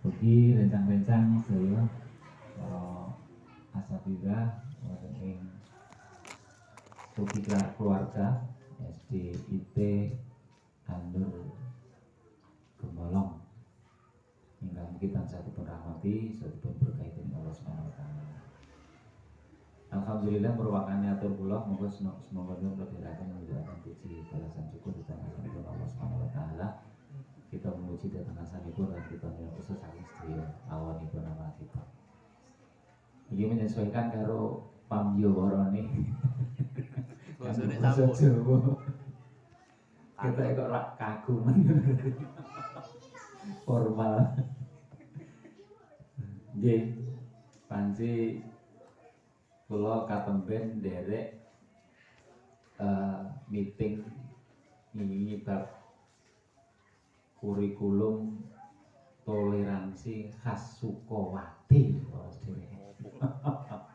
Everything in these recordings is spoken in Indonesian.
Mugi rencang-rencang sedaya para asatidz wonten ing Sukika keluarga SDIT Anur Gemolong ingkang mugi tansah dipun rahmati sedipun berkahi dening Allah Subhanahu wa taala. Alhamdulillah merupakan atur kula monggo semoga lebih-lebih menjadikan puji balasan syukur dhateng Allah Subhanahu wa taala. Kita memuji dhateng asanipun lan kita khusus saking sedaya awonipun amalipun. Iki menyesuaikan karo pambiwarane. Basa Jawa. Kita kok rak kaguman. Formal. Nggih. Panci kula katemben nderek meeting ini bab kurikulum toleransi khas Sukawati.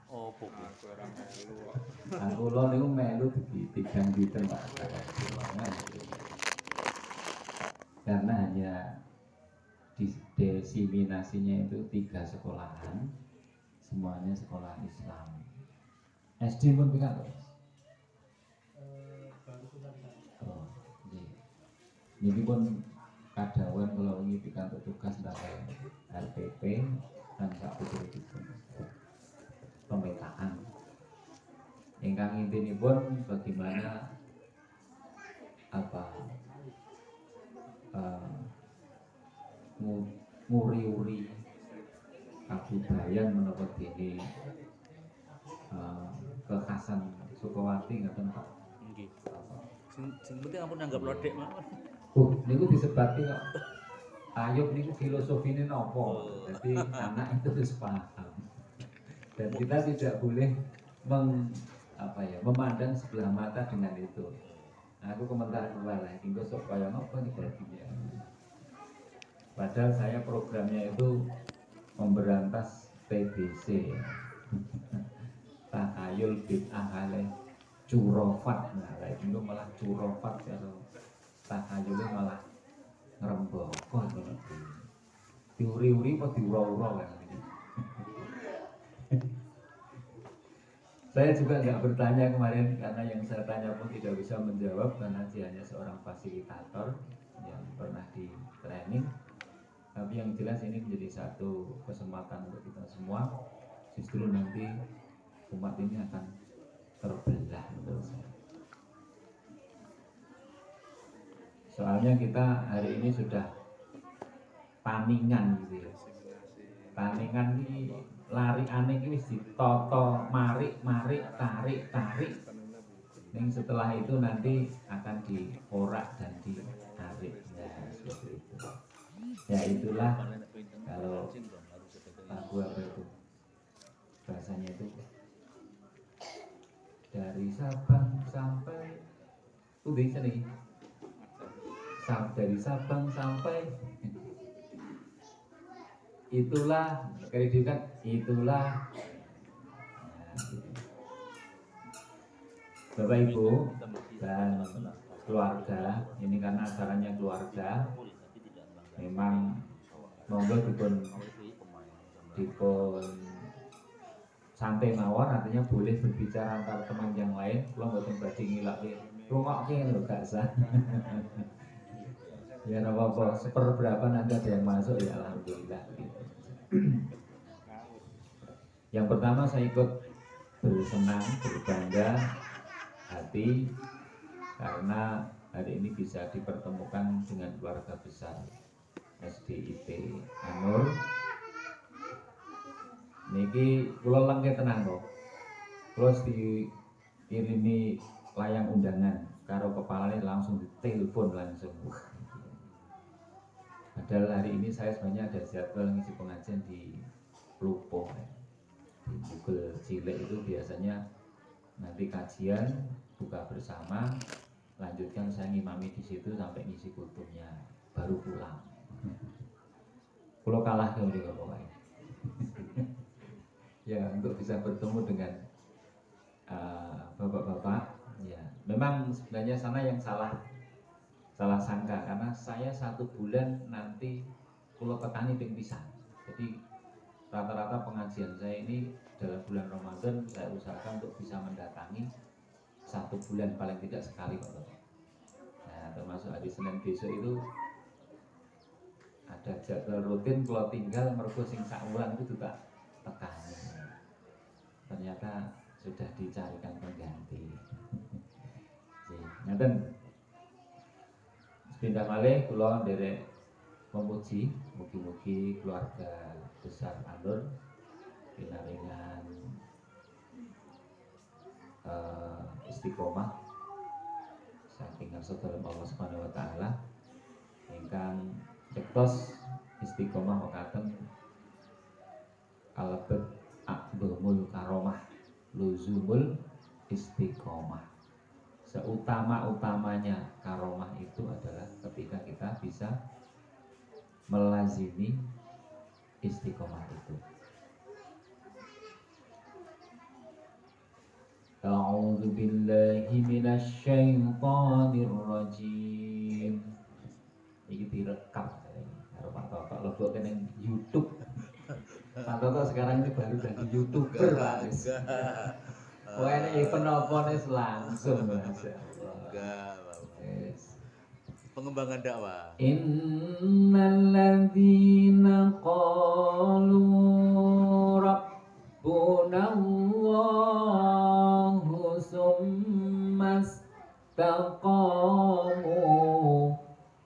Oh, pokok. Aku lo niku melu tigang dinten Pak. Karena hanya diseminasinya itu 3 sekolahan, semuanya sekolah Islam. SD pun pikan to? Oh, nggih. Niki pun kadawan kalau ini pikantuk tugas tentang RPP dan sakputihipun pemetaan. Ingkang intinipun bagaimana nguri-uri kabudayan menapa dene kekhasan Sukawati ngaten Pak. Nggih. Sing penting ampun nanggap lodek mawon. Niku disebati kok. Ayub niku filosofine napa? Jadi anak itu harus paham. Dan kita tidak boleh memandang sebelah mata dengan itu. Nah, aku komentar keluar lagi, besok kaya apa nih baginya. Padahal saya programnya itu memberantas TBC, tahayul bid'ah kali curofat. Nah, itu malah curofat kalau tahayulnya malah ngerembaka ngono. Diuri-uri apa diura-ura kan ini. Saya juga nggak bertanya kemarin karena yang saya tanya pun tidak bisa menjawab karena dia hanya seorang fasilitator yang pernah di training. Tapi yang jelas ini menjadi satu kesempatan untuk kita semua. Justru nanti umat ini akan terbelah menurut saya. Soalnya kita hari ini sudah taningan gitu ya. Taningan ini lari aneh ini wis ditoto marik tarik. Ning setelah itu nanti akan diorak dan ditarik. Ya seperti itu. Ya itulah kalau lagu apa itu bahasanya itu dari Sabang sampai udah sini. Dari Sabang sampai itulah kan itulah. Bapak Ibu dan keluarga, ini karena acaranya keluarga, memang monggo dipun santai mawon, artinya boleh berbicara antar teman yang lain. Kalau mboten badhe ngilake rungokke lho gak sah. Ya apa-apa, seperberapa nanti ada yang masuk ya alhamdulillah gitu. Yang pertama saya ikut bersenang, berbangga hati karena hari ini bisa dipertemukan dengan keluarga besar SDIT Anur. Niki kula lengke tenang kok. Kula dikirimi layang undangan karo kepalanya langsung ditelepon langsung. Padahal hari ini saya sebenarnya ada jadwal ngisi pengajian di Plupo. Di Google Cilik itu biasanya nanti kajian buka bersama, lanjutkan saya ngimami di situ sampai ngisi kutubnya, baru pulang. Kalau kalah ke mereka pokoknya. Ya untuk bisa bertemu dengan bapak-bapak, ya memang sebenarnya sana yang salah sangka karena saya 1 bulan nanti pulau petani ping pisan. Jadi rata-rata pengajian saya ini dalam bulan Ramadan saya usahakan untuk bisa mendatangi 1 bulan paling tidak sekali Pak. Nah termasuk hari Senin besok itu ada jadwal rutin kalau tinggal mergo sing saulan itu juga tekani. Ternyata sudah dicarikan pengganti. Ngaten. Pindah malih kula nderek memuji mugi-mugi keluarga besar Alur pinaringan istiqomah saking ngarsa dalem Allah Subhanahu wa taala ingkang cektos istiqomah mekaten kalebet aqdhamul karomah luzumul istiqomah. Seutama-utamanya karomah itu adalah ketika kita bisa melazimi istiqomah itu. A'udzu billahi minasyaitonir rajim. Iki direkam karo Pak Toto lebok kene YouTube. Pak Toto sekarang ini baru jadi YouTuber, Pak. Wah ini penopon langsung Masya Allah. Enggak, Yes. pengembangan dakwah. Innal ladzina qalu rabbuna Allahu summa istaqamu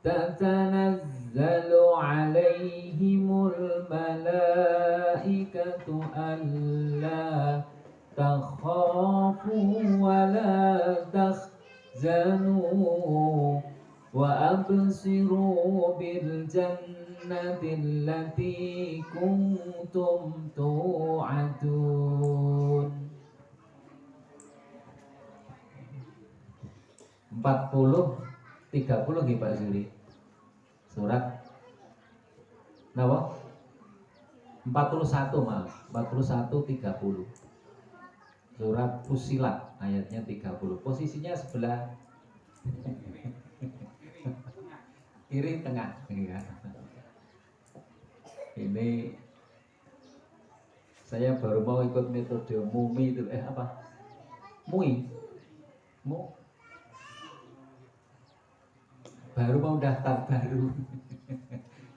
tatanazzalu alaihimul malaikatu alla takhafu wa la tahzanu wa absiru bil jannati allati kuntum tu'adun. 40-30 nggih Pak Zuri. Surat napa? 41 maaf, 41-30. Surat Fussilat ayatnya 30. Posisinya sebelah kiri tengah ya. Ini saya baru mau ikut metode MUMI itu apa? MUI. Baru mau daftar baru.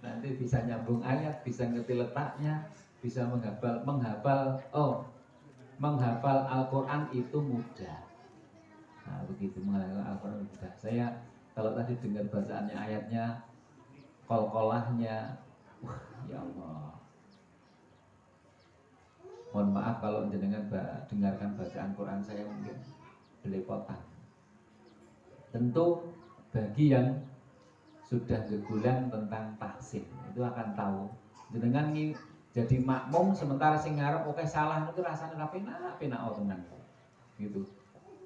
Nanti bisa nyambung ayat, bisa ngerti letaknya, bisa menghafal Al-Quran itu mudah. Nah begitu menghafal Al-Quran mudah. Saya kalau tadi dengar bacaannya ayatnya, kol-kolahnya, wah ya Allah. Mohon maaf kalau jenengan dengarkan bacaan Quran saya mungkin belepotan. Tentu bagi yang sudah gegulan tentang tahsin itu akan tahu. Jenengan jadi makmum sementara sing ngarep oke salah itu rasane ra penak tenan gitu.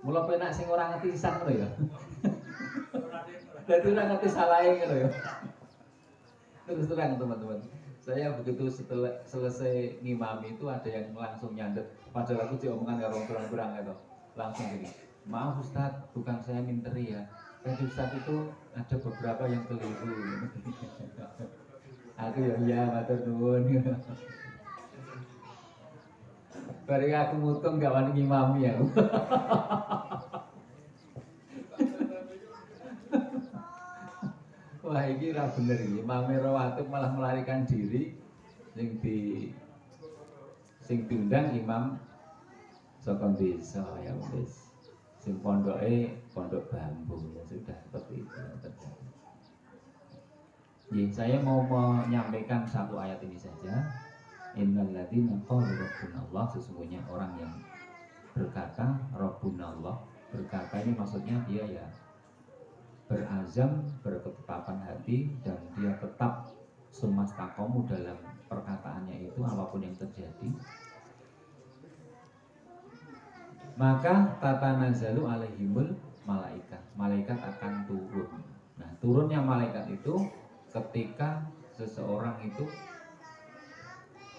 Mula penak sing ora ngerti sisan ngono ya. Dadi ora ngerti salahe ngono ya. Terus terang teman-teman. Saya begitu setelah selesai ngimami itu ada yang langsung nyandet. Padahal aku diomongan karo kurang-kurang gitu. Langsung gini. Maaf Ustaz, bukan saya minteri ya. Tadi Ustaz itu ada beberapa yang keliru. Aku ya matur nuwun. Bareng aku mutung gak wani ngimami ya. Wah iki ra bener iki. Imame rawatib malah melarikan diri sing diundang imam saka desa ya wis. Sing pondoke pondok bambu ya sudah seperti itu terjadi. Saya mau menyampaikan satu ayat ini saja. Innal ladzina qalu rabbunallah, sesungguhnya orang yang berkata rabbunallah, berkata ini maksudnya dia ya berazam, berketetapan hati dan dia tetap sumastaqamu dalam perkataannya itu apapun yang terjadi. Maka tatanazzalu alaihimul malaikat akan turun. Nah, turunnya malaikat itu ketika seseorang itu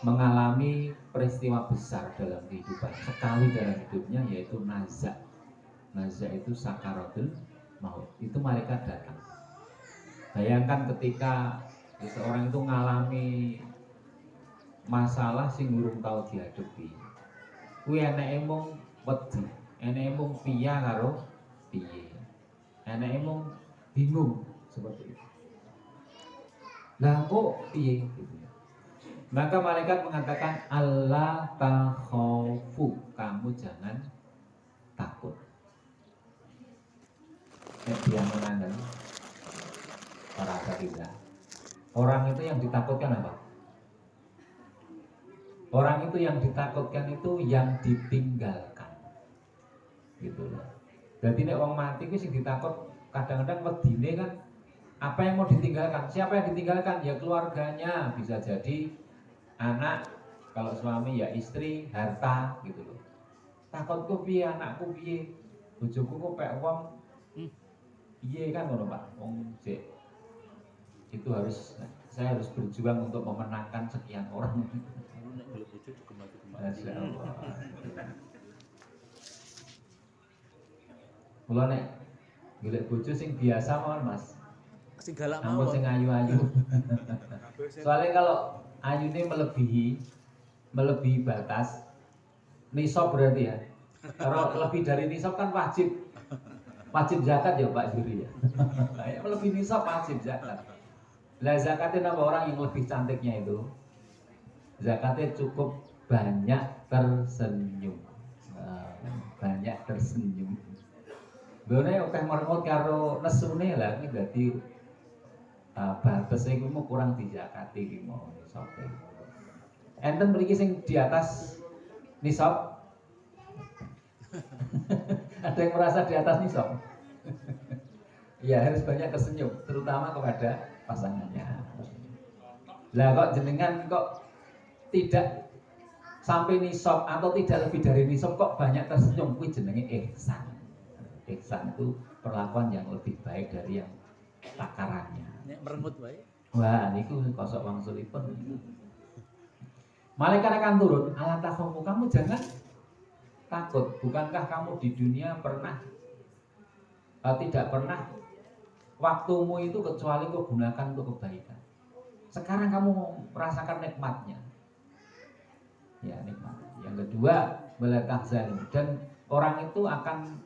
mengalami peristiwa besar dalam kehidupan sekali dalam hidupnya, yaitu nazak. Nazak itu sakaratul maut. Itu malaikat datang. Bayangkan ketika seseorang itu mengalami masalah sing urung tau dihadapi. Kuwi eneke mung wedi, eneke mung piye karo piye. Eneke mung bingung seperti itu. Lah kok piye gitu. Maka malaikat mengatakan Allah takhaufu, kamu jangan takut. Dia menandang para sahabat. Orang itu yang ditakutkan apa? Orang itu yang ditakutkan itu yang ditinggalkan. Gitu loh. Jadi nek wong mati ku sing ditakut kadang-kadang wedine kan apa yang mau ditinggalkan? Siapa yang ditinggalkan? Ya keluarganya, bisa jadi anak, kalau suami ya istri, harta gitu loh. Takutku piye anakku piye? Bojoku kok pek wong piye kan ngono Pak. Wong cek itu saya harus berjuang untuk memenangkan sekian orang. Nek golek bojo juga mati-mati. Masya Allah. Kula nek golek bojo sing biasa mawon Mas. Sing galak Ampun sing mawon. ayu-ayu. Soalnya kalau ayune melebihi batas nisab berarti ya. Kalau lebih dari nisab kan wajib zakat ya Pak Juri ya. Melebihi nisab wajib zakat. Lah zakatnya apa orang yang lebih cantiknya itu? Zakatnya cukup banyak tersenyum. Banyak tersenyum. Bone akeh merengut karo nesune lah iki dadi batas iku mau kurang dizakati iki mau nisab. Enten mriki sing di atas nisab. Ada yang merasa di atas nisab? Ya harus banyak tersenyum, terutama kepada pasangannya. Lah kok jenengan kok tidak sampai nisab atau tidak lebih dari nisab kok banyak tersenyum, kuwi jenenge ihsan. Ihsan itu perlakuan yang lebih baik dari yang takarannya. Nek merengut wae. Wah, niku kosok wangsulipun. Malaikat akan turun, ala takhafu, kamu jangan takut. Bukankah kamu di dunia tidak pernah waktumu itu kecuali kau gunakan untuk kebaikan. Sekarang kamu merasakan nikmatnya. Ya, nikmat. Yang kedua, wala tahzanu, dan orang itu akan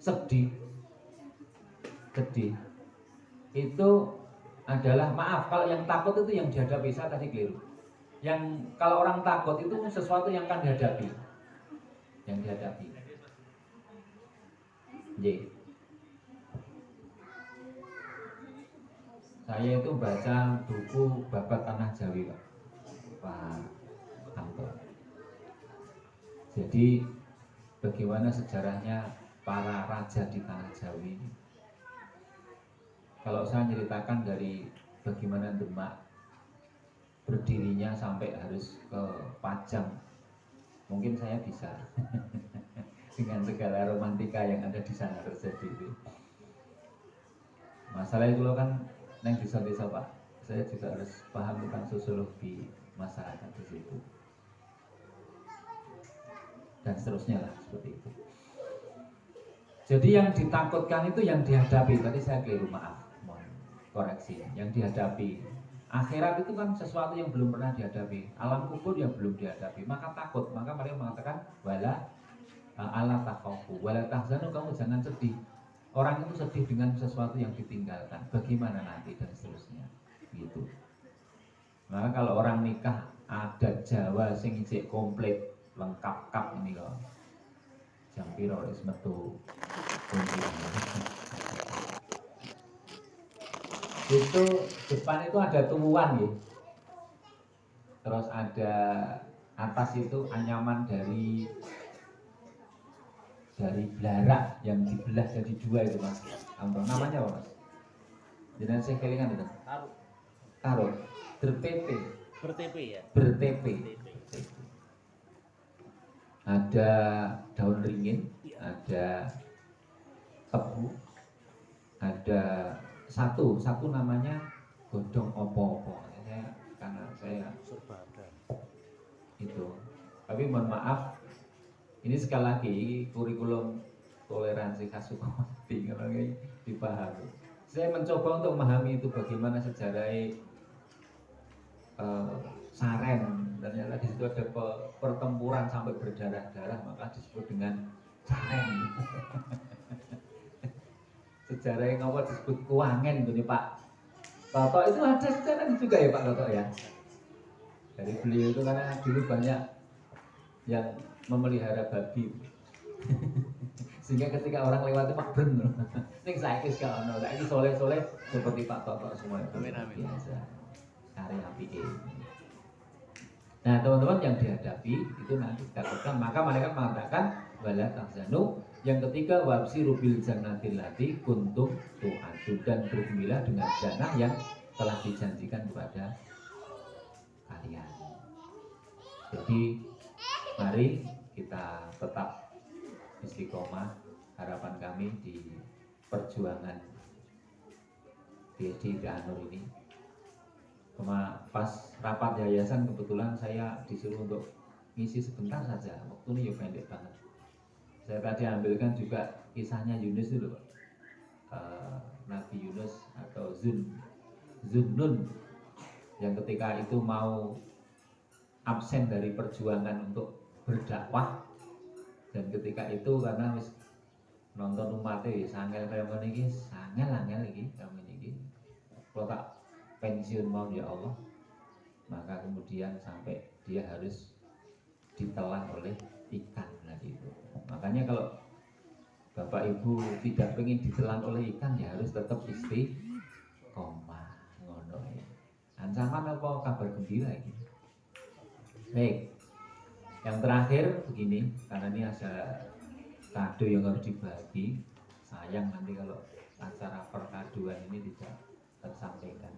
sedih. Itu adalah, maaf, kalau yang takut itu yang dihadapi, saya tadi keliru. Yang kalau orang takut itu sesuatu yang akan dihadapi. Yang dihadapi. J. Saya itu baca buku Babat Tanah Jawi Pak Anto. Jadi bagaimana sejarahnya para raja di Tanah Jawi. Kalau saya ceritakan dari bagaimana Demak berdirinya sampai harus ke Pajang, mungkin saya bisa dengan segala romantika yang ada di sana terjadi itu. Masalah itu loh kan neng desa-desa Pak, saya juga harus paham tentang sosiologi masyarakat di situ dan seterusnya lah seperti itu. Jadi yang ditakutkan itu yang dihadapi. Tadi saya keliru, maaf, mohon koreksi. Yang dihadapi. Akhirat itu kan sesuatu yang belum pernah dihadapi. Alam kubur yang belum dihadapi. Maka takut. Maka mereka mengatakan wala ala takhafu wala tahzanu, kamu jangan sedih. Orang itu sedih dengan sesuatu yang ditinggalkan. Bagaimana nanti dan seterusnya. Gitu. Maka kalau orang nikah adat Jawa sing isih komplit lengkap ini loh. Jam piro wis metu. Itu depan itu ada tumbuhan ya. Terus ada atas itu anyaman dari belarak yang dibelah jadi dua itu Mas. Namanya apa Mas? Jenengan sing kelingan itu. Taruh. Bertepe. Bertepe ya. Bertepe. Ada daun ringin, ada tebu, ada satu namanya godong opo-opo. Karena saya Serbada. itu. Tapi mohon maaf, ini sekali lagi kurikulum toleransi khas Sukawati kalau ini dipahami. Saya mencoba untuk memahami itu bagaimana sejarah Saren ternyata di situ ada pertempuran sampai berdarah-darah, maka disebut dengan Caren. Sejarah yang apa disebut Kuangen itu nih Pak Toto, itu ada sejarah juga ya Pak Toto ya. Dari beliau itu karena dulu banyak yang memelihara babi. Sehingga ketika orang lewat itu mabrem loh. Ning saiki wis gak ono. Saiki soleh-soleh seperti Pak Toto semua itu. Amin, amin. Biasa. Karya apike. Nah, teman-teman yang dihadapi itu nanti dikatakan, maka mereka mengatakan wala tahzanu, yang ketiga wabsiru bil jannatil lati kuntum tu'adu, dan bergembira dengan jannah yang telah dijanjikan kepada kalian. Jadi mari kita tetap istiqomah. Harapan kami di perjuangan di Anur ini. Pas rapat yayasan kebetulan saya disuruh untuk ngisi sebentar saja, waktu ini ya pendek banget. Saya tadi ambilkan juga kisahnya Yunus itu loh, Nabi Yunus atau Zunnun, yang ketika itu mau absen dari perjuangan untuk berdakwah, dan ketika itu karena wis nonton umatnya wis angel kaya ngene iki, angel iki kaya ngene iki. Kalau tak pensiun mau ya Allah, maka kemudian sampai dia harus ditelan oleh ikan tadi itu. Makanya kalau Bapak Ibu tidak ingin ditelan oleh ikan, ya harus tetap istiqomah ngono ya. Ancaman apa kabar gembira ini? Baik. Yang terakhir begini, karena ini ada kado yang harus dibagi. Sayang nanti kalau acara perkaduan ini tidak tersampaikan.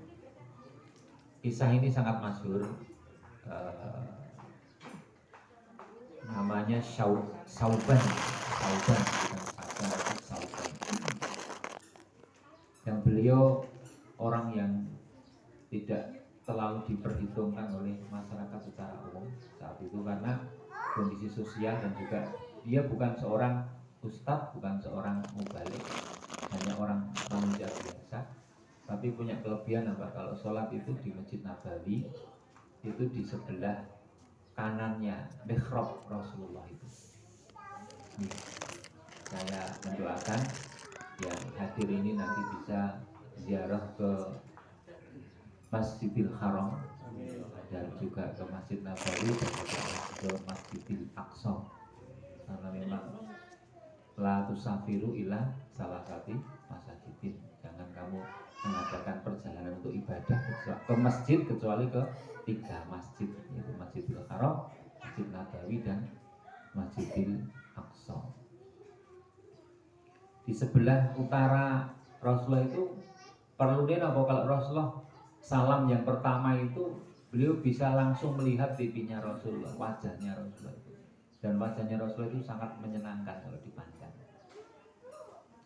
Kisah ini sangat masyhur, namanya Sauban. Yang beliau orang yang tidak terlalu diperhitungkan oleh masyarakat secara umum saat itu, karena kondisi sosial dan juga dia bukan seorang ustadz, bukan seorang mubalik, hanya orang manusia biasa. Tapi punya kelebihan apa? Kalau sholat itu di Masjid Nabawi itu di sebelah kanannya mihrab Rasulullah itu. Saya mendoakan yang hadir ini nanti bisa ziarah ke Masjidil Haram dan juga ke Masjid Nabawi dan juga ke Masjidil Aqsa, karena memang la tusafiru ila salah satu masjidin, jangan kamu mengadakan perjalanan untuk ibadah ke masjid kecuali ke 3 masjid, yaitu Masjidil Haram, Masjid Nabawi dan Masjidil Aqsa. Di sebelah utara Rasulullah itu perlu dia apa, kalau Rasulullah salam yang pertama itu beliau bisa langsung melihat pipinya Rasulullah, wajahnya Rasulullah itu. Dan wajahnya Rasulullah itu sangat menyenangkan kalau dipandang.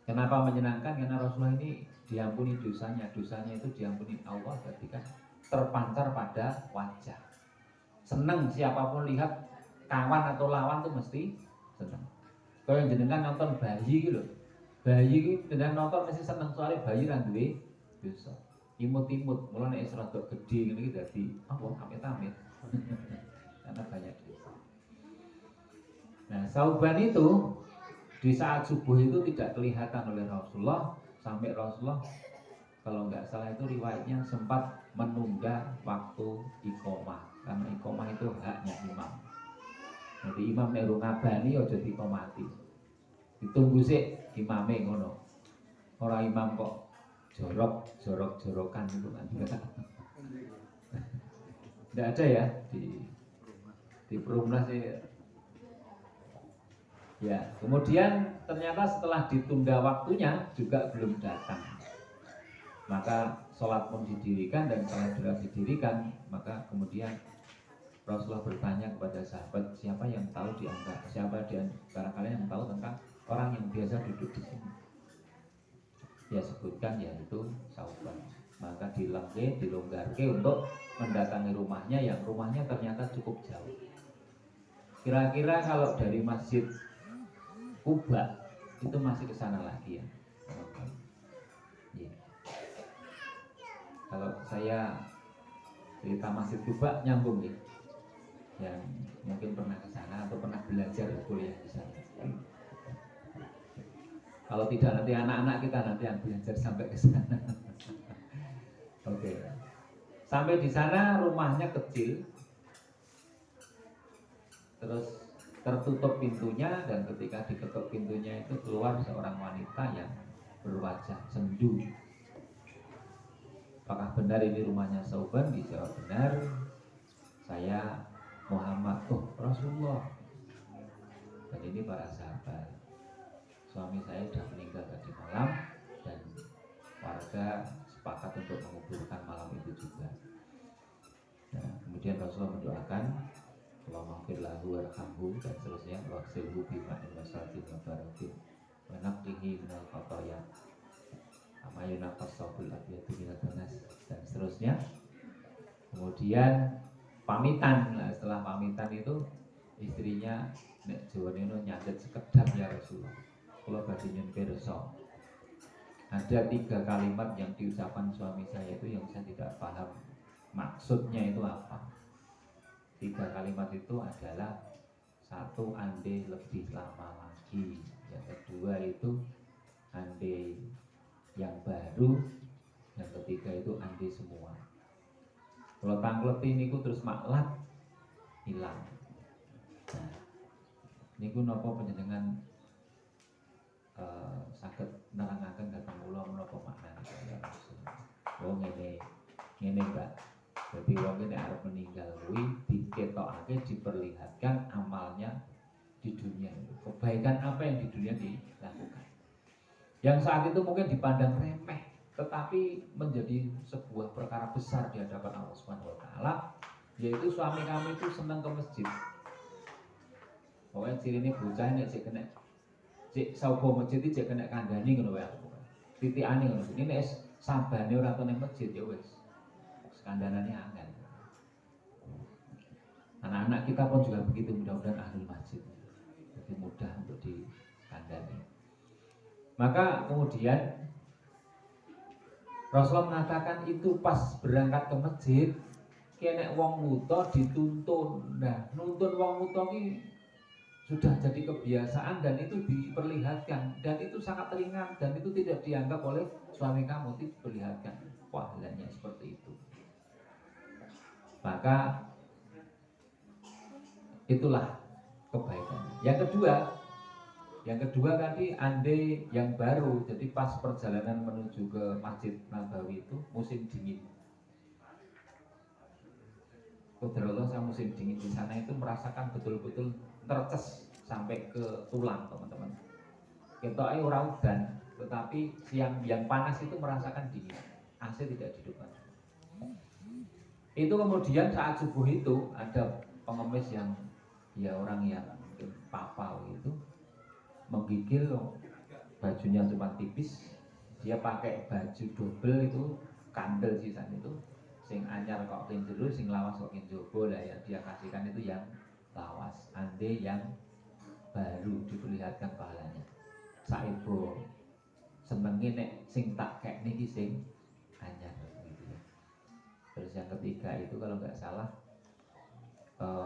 Kenapa menyenangkan? Karena Rasulullah ini diampuni dosanya itu diampuni Allah ketika terpancar pada wajah. Seneng siapapun lihat kawan atau lawan tuh mesti seneng. Kalau yang jenengan nonton bayi gitu, bayi itu jenengan nonton mesti seneng, soalnya bayi ra duwe dosa. Imut-imut, mulai nek isra tok gede ngene iki dadi apa amit-amit. Karena banyak dosa. Nah, Sauban itu di saat subuh itu tidak kelihatan oleh Rasulullah, sampai Rasulullah kalau nggak salah itu riwayatnya sempat menunda waktu iqomah, karena iqomah itu haknya imam. Jadi imam nek ngabani aja diqomati, ditunggu sih imame ngono. Orang imam kok jorok-jorokan itu kan tidak ada ya di Perumnas sih. Ya, kemudian ternyata setelah ditunda waktunya juga belum datang. Maka sholat pun didirikan, dan setelah didirikan, maka kemudian Rasulullah bertanya kepada sahabat, siapa yang tahu siapa di antara kalian yang tahu tentang orang yang biasa duduk di sini? Ya sebutkan, yaitu Sauban. Maka dilonggarke untuk mendatangi rumahnya, yang rumahnya ternyata cukup jauh. Kira-kira kalau dari Masjid Kuba itu masih ke sana lagi ya. Kalau saya cerita Masjid Kuba nyambung nih. yang mungkin pernah ke sana atau pernah belajar kuliah di sana. Kalau tidak nanti anak-anak kita nanti yang belajar sampai ke sana. Oke. Sampai di sana rumahnya kecil, terus tertutup pintunya, dan ketika diketuk pintunya itu keluar seorang wanita yang berwajah sendu. Apakah benar ini rumahnya Sauban? Dijawab benar. Saya Muhammad, oh Rasulullah. Dan ini para sahabat. Suami saya sudah meninggal tadi malam dan warga sepakat untuk menguburkan malam itu juga. Nah, kemudian Rasulullah mendoakan Allahumma ighfir lahu warhamhu dan seterusnya, waghsilhu bima'in wasaltin wa barakin wa naqqihi minal khataya kama yunaqqas thawbul abyadu minad danas, dan seterusnya. Kemudian pamitan. Nah, setelah pamitan itu istrinya nek Jawa nino nyatet sekedap, ya Rasulullah, kalau badhe nyuwun pirsa. Ada 3 kalimat yang diucapkan suami saya itu yang saya tidak paham maksudnya itu apa. 3 kalimat itu adalah: 1, andai lebih lama lagi. Yang kedua itu andai yang baru. Yang ketiga itu andai semua. Kalau tangkleti niku terus maklat hilang. Nah, niku napa panjenengan saged nerangaken dhateng kula menapa maknane ya Rasulullah. Oh ngene Mbak. Jadi wong ini arep meninggal kuwi diketokake, diperlihatkan amalnya di dunia. Kebaikan apa yang di dunia dilakukan. Yang saat itu mungkin dipandang remeh, tetapi menjadi sebuah perkara besar di hadapan Allah Subhanahu wa taala, yaitu suami kami itu senang ke masjid. Pokoknya ciri ini bocah nek sik kena cek saupo masjid iki cek kena kandhani ngono wae aku. Titikane ngono. Ini nek sabane ora tau ning masjid ya wis. Kandanannya angel. Anak-anak kita pun juga begitu, mudah-mudahan ahli masjid. Jadi mudah untuk dikandani. Maka kemudian Rasulullah mengatakan itu pas berangkat ke masjid, kene wong wuta dituntun. Nah, nuntun wong wuta iki sudah jadi kebiasaan dan itu diperlihatkan, dan itu sangat ringan dan itu tidak dianggap oleh suami kamu, itu diperlihatkan pahalanya seperti itu. Maka itulah kebaikan. Yang kedua tadi andai yang baru. Jadi pas perjalanan menuju ke Masjid Nabawi itu musim dingin. Qadarullah saya musim dingin di sana itu merasakan betul-betul terces sampai ke tulang, teman-teman. Kita ora udan, tetapi siang yang panas itu merasakan dingin. AC tidak dihidupkan. Itu kemudian saat subuh itu ada pengemis yang ya orang yang mungkin papau itu menggigil, bajunya cuma tipis, dia pakai baju double itu kandel sisan itu, sing anyar kok king jero, sing lawas kok king jowo lah, yang dia kasihkan itu yang lawas. Ande yang baru diperlihatkan pahalanya. Saibo senenge nek sing tak kek niki sing anyar gitu ya. Terus yang ketiga itu kalau nggak salah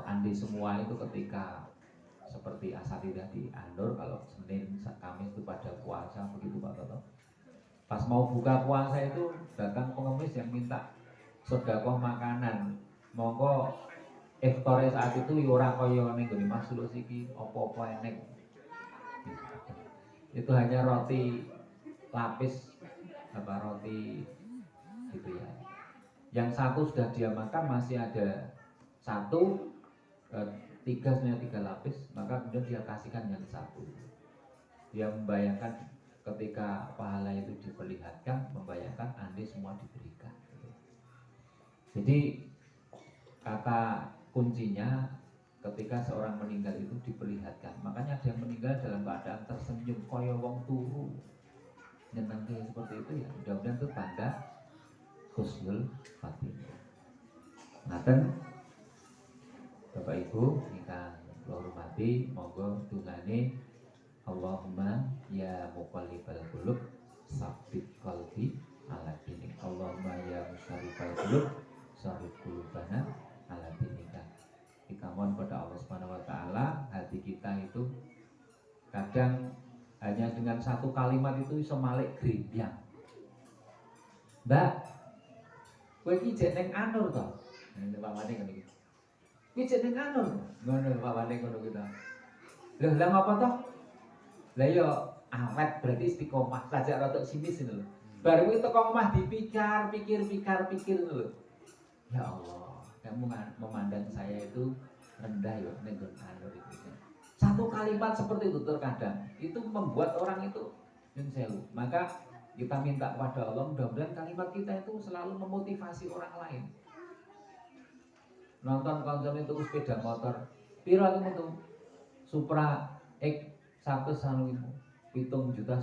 andi semua itu ketika seperti asatidah di Andor, kalau Senin, Kamis itu pada puasa begitu Pak Toto. Pas mau buka puasa itu datang pengemis yang minta sedekah makanan. Monggo iftore saat itu ora kaya ning gone Mas Sulus iki apa-apa enek. Itu hanya roti lapis apa roti gitu ya. Yang satu sudah dia makan, masih ada satu, 3 sebenarnya 3 lapis, maka kemudian dia kasihkan yang satu. Dia membayangkan ketika pahala itu diperlihatkan, membayangkan andi semua diberikan. Jadi kata kuncinya ketika seorang meninggal itu diperlihatkan. Makanya ada yang meninggal dalam keadaan tersenyum kaya wong turu, nyenengke seperti itu ya. Mudah-mudahan itu tanda husnul khatimah. Ngaten Bapak Ibu ingkang kula hormati, monggo dungane Allahumma ya muqallibal qulub tsabbit qalbi ala dinik. Allahumma ya musyarrifal qulub sarrif qulubana ala dinika. Kita mohon Allah Subhanahu wa taala, hati kita itu kadang hanya dengan satu kalimat itu iso malik grembyang. Mbak, kowe iki jek ning Anur to? Nek pamane ngono iki. Iki jek ning Anur. Ngono pamane ngono kita. Lah ngapa toh? Lah yo awet berarti istiqomah saja rada sinis ngono lho. Baru itu teko omah pikir ngono lho. Ya Allah, kamu memandang saya itu rendah ya ning Anur itu. Satu kalimat seperti itu terkadang itu membuat orang itu nyun sewu. Maka kita minta kepada Allah mudah-mudahan kalimat kita itu selalu memotivasi orang lain. Nonton konser itu sepeda motor, piro itu metu Supra X 100 7,5 juta.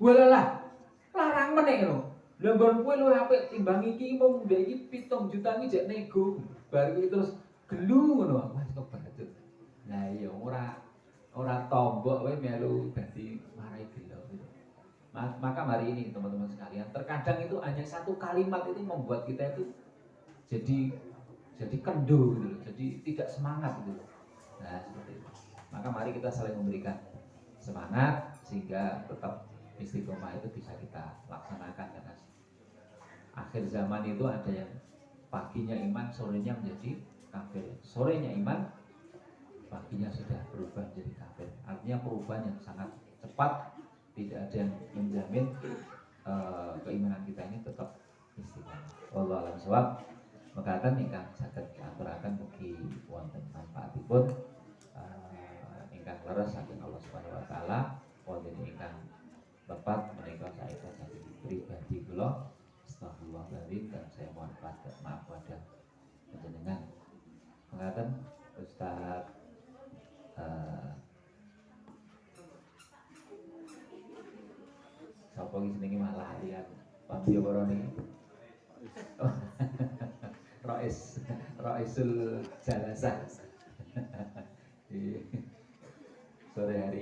Walalah, larang meneh lho. Lah nggon kowe luwih apik timbang iki mung mbek iki 7 juta iki jek nego. Bar iki terus gelu ngono. Wes kebacut. Nah iya ora tombok kowe melu dadi marai gelo gitu. Maka hari ini teman-teman sekalian, terkadang itu hanya satu kalimat itu membuat kita itu jadi kendur gitu loh, jadi tidak semangat gitu loh. Nah seperti itu. Maka mari kita saling memberikan semangat sehingga tetap istiqomah itu bisa kita laksanakan, karena akhir zaman itu ada yang paginya iman, sorenya menjadi kafir. Sorenya iman, paginya sudah berubah menjadi kafir. Artinya perubahan yang sangat cepat, tidak ada yang menjamin keimanan kita ini tetap istiqomah. Wallahu a'lam bishawab. Mekaten ingkang saged diaturaken mugi wonten manfaatipun ingkang leres saking Allah Subhanahu wa taala. Wonten ingkang tepat menika saestu saking pribadi kula, astagfirullahaladzim, dan saya mohon maaf pada panjenengan. Mekaten Ustaz sapa iki jenenge malah lihat Pamdio Boroni. Raisul Jalasah. Sore hari